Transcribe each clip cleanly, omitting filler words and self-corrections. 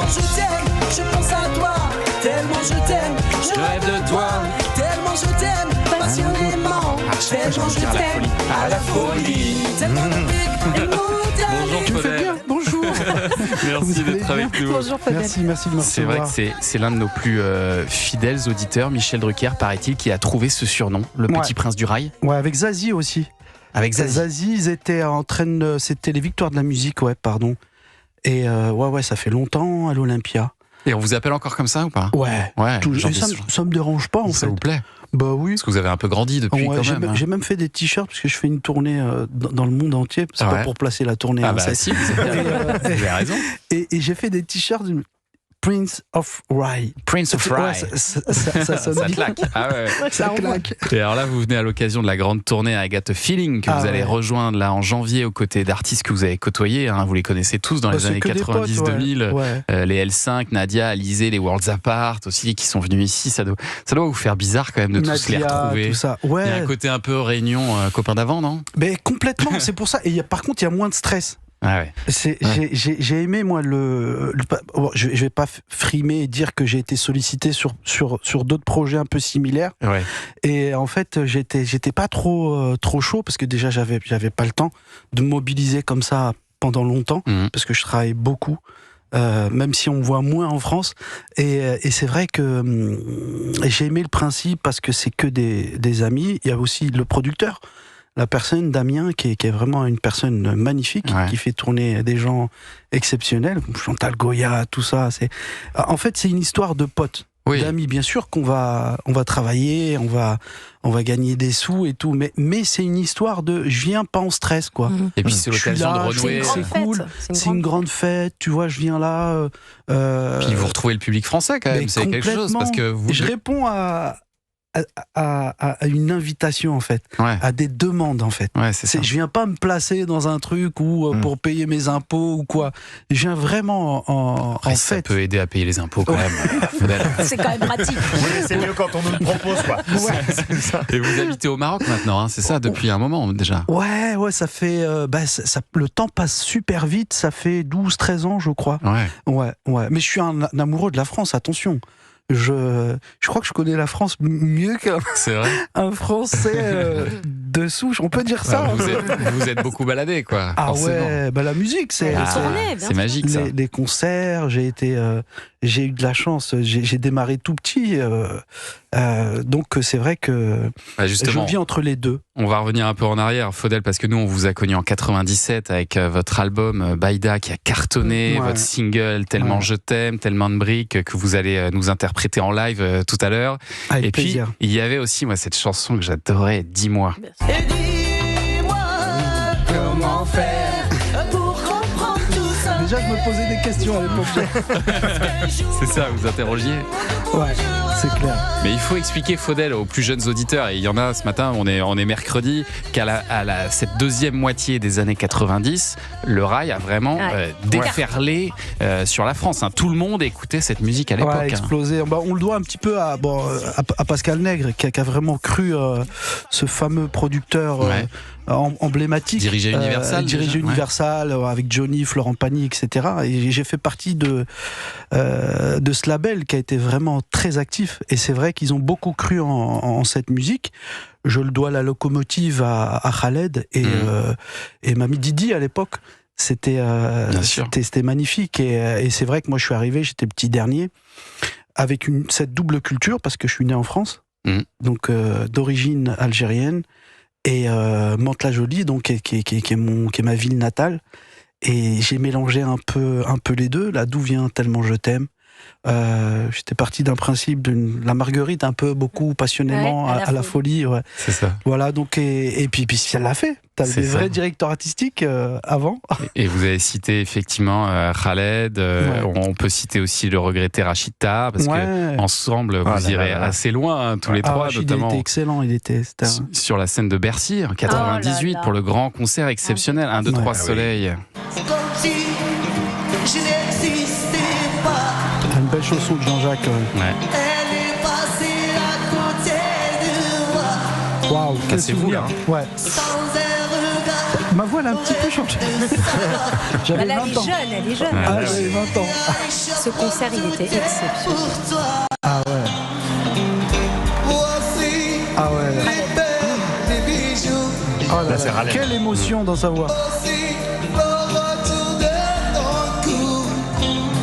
Tellement je t'aime, je pense à toi. Tellement je t'aime, je rêve de toi. Tellement je t'aime, passionnément. Tellement je t'aime, à la folie. Tellement Bonjour Faudel. Bonjour. Merci d'être avec nous. Bonjour Faudel. Merci de me recevoir. C'est vrai que c'est l'un de nos plus fidèles auditeurs, Michel Drucker, paraît-il, qui a trouvé ce surnom, le Petit Prince du Rail. Ouais, avec Zazie aussi. Avec Zazie. Zazie, ils étaient en train de... C'était les Victoires de la musique, Et ouais, ça fait longtemps à l'Olympia. Et on vous appelle encore comme ça ou pas? Ouais. Ça me dérange pas en fait. Ça vous plaît? Bah oui. Parce que vous avez un peu grandi depuis quand même. J'ai même fait des t-shirts parce que je fais une tournée dans le monde entier. C'est pas pour placer la tournée. Si, vous avez raison. Et j'ai fait des t-shirts Prince of Rye. Prince of Rye. Ça claque. Ah ouais. Ça claque. Et alors là, vous venez à l'occasion de la grande tournée I Got a Feeling que vous allez rejoindre là en janvier aux côtés d'artistes que vous avez côtoyés. Vous les connaissez tous dans les années 90-2000. Les L5, Nadia, Alizé, les Worlds Apart aussi qui sont venus ici. Ça doit vous faire bizarre quand même de tous les retrouver. Tout ça. Ouais. Il y a un côté un peu réunion copains d'avant, non? Mais complètement. C'est pour ça. Et par contre, il y a moins de stress. Ah ouais. J'ai aimé moi je vais pas frimer et dire que j'ai été sollicité sur d'autres projets un peu similaires. Ouais. Et en fait j'étais pas trop chaud parce que déjà j'avais pas le temps de me mobiliser comme ça pendant longtemps parce que je travaille beaucoup. Même si on voit moins en France, et c'est vrai que j'ai aimé le principe parce que c'est que des amis. Il y a aussi le producteur, la personne Damien qui est vraiment une personne magnifique, qui fait tourner des gens exceptionnels, comme Chantal Goya, tout ça. En fait, c'est une histoire de potes, d'amis. Bien sûr qu'on va travailler, on va gagner des sous et tout, mais c'est une histoire de je viens pas en stress quoi. Et puis c'est l'occasion de renouer. C'est cool, c'est une grande fête, tu vois, je viens là. Puis vous retrouvez le public français quand même, c'est quelque chose parce que je réponds à une invitation en fait, à des demandes en fait. Je viens pas me placer dans un truc où pour payer mes impôts ou quoi. Je viens vraiment en fait. Ça peut aider à payer les impôts quand même. C'est quand même pratique. C'est mieux quand on nous le propose quoi. C'est ça. Et vous habitez au Maroc maintenant, c'est ça depuis un moment déjà. Ouais, ça fait le temps passe super vite, ça fait 12-13 ans je crois. Ouais. Mais je suis un amoureux de la France, attention. Je crois que je connais la France mieux qu'un Français de souche, on peut dire ça. Vous êtes beaucoup baladé quoi. Ah ouais, la musique c'est magique ça. Les concerts, j'ai eu de la chance, j'ai démarré tout petit, donc c'est vrai que je vis entre les deux. On va revenir un peu en arrière, Faudel, parce que nous on vous a connu en 97 avec votre album Baïda qui a cartonné, votre single Tellement je t'aime, Tellement de briques que vous allez nous interpréter en live tout à l'heure. Avec et plaisir. Puis il y avait aussi cette chanson que j'adorais, Dis-moi. Et dis-moi comment faire pour comprendre tout ça. Déjà je me posais des questions à l'époque. C'est ça, vous interrogiez. Ouais, c'est clair. Mais il faut expliquer, Faudel, aux plus jeunes auditeurs, et il y en a ce matin, on est mercredi, cette deuxième moitié des années 90, le rail a vraiment déferlé sur la France. Tout le monde écoutait cette musique à l'époque. Explosé. On le doit un petit peu à Pascal Nègre, qui a vraiment cru ce fameux producteur emblématique. Dirigé Universal, avec Johnny, Florent Pagny, etc. Et j'ai fait partie de ce label qui a été vraiment très actif. Et c'est vrai qu'ils ont beaucoup cru en cette musique. Je le dois à la locomotive à Khaled et Mamie Didi à l'époque. C'était magnifique. Et c'est vrai que moi je suis arrivé, j'étais le petit dernier, avec cette double culture, parce que je suis né en France, donc d'origine algérienne, et Mantes-la-Jolie, donc qui est ma ville natale. Et j'ai mélangé un peu les deux, là d'où vient Tellement je t'aime. J'étais parti d'un principe de la Marguerite, un peu beaucoup passionnément à la folie. C'est ça. Voilà, donc et puis ça l'a fait. T'as des vrais directeurs artistiques avant. Et vous avez cité effectivement Khaled. On peut citer aussi le regretté Rachida, parce que ensemble vous irez assez loin, tous les trois, Rachid, notamment. Il était excellent, sur la scène de Bercy en 98 pour le grand concert exceptionnel 1, 2, 3 Soleil. C'est comme si je n'existais pas. Une belle chanson de Jean-Jacques. Elle est passée à côté de moi. Waouh, quel souvenir. Là, sans un regard. Ma voix, elle a un petit peu changé. J'avais Elle 20 est ans. jeune, elle est jeune. Ah, j'avais 20 ans. Ce concert, il était exceptionnel. Ah ouais. Ah ouais. Oh là Là, c'est là, Raleigh. quelle émotion dans sa voix.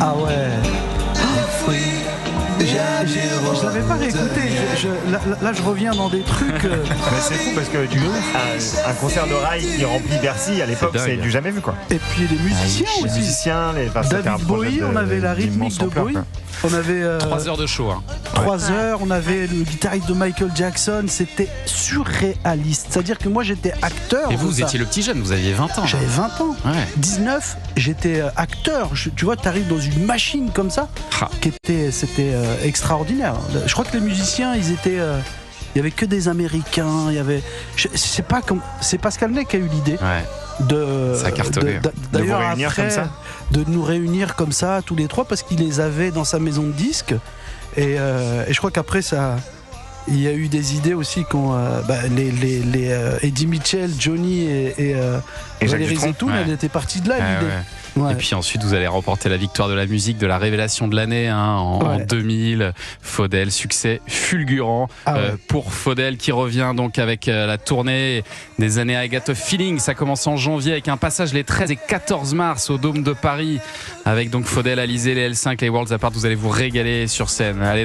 Ah ouais. Je l'avais pas réécouté. Là, je reviens dans des trucs. Mais c'est fou parce que un concert de rail qui remplit Bercy à l'époque, c'est du jamais vu quoi. Et puis les musiciens Les aussi. musiciens, c'était un David projet Bowie, on avait la rythmique d'immense de ampleur, Bowie. quoi. On avait 3 heures de show. 3 heures, on avait le guitariste de Michael Jackson, c'était surréaliste. C'est-à-dire que moi j'étais acteur. Et vous de ça. étiez le petit jeune, vous aviez 20 ans. J'avais 20 ans. Ouais. 19, j'étais acteur. Tu vois, tu arrives dans une machine comme ça, c'était extraordinaire. Je crois que les musiciens, ils étaient. Il y avait que des Américains. Il y avait. C'est Pascal Ney qui a eu l'idée. Ouais. Ça a cartonné. D'ailleurs, de vous réunir après, comme ça. de nous réunir comme ça tous les trois parce qu'il les avait dans sa maison de disques et je crois qu'après ça il y a eu des idées aussi quand les Eddie Mitchell, Johnny et Valérie Dutronc. Zetoun, elle était partie de là l'idée. Ouais. Ouais. Et puis ensuite, vous allez remporter la victoire de la musique, de la révélation de l'année en 2000. Faudel, succès fulgurant pour Faudel qui revient donc avec la tournée des années I Got a Feeling. Ça commence en janvier avec un passage les 13 et 14 mars au Dôme de Paris avec donc Faudel, Alizé, les L5, les Worlds Apart. Vous allez vous régaler sur scène. Allez,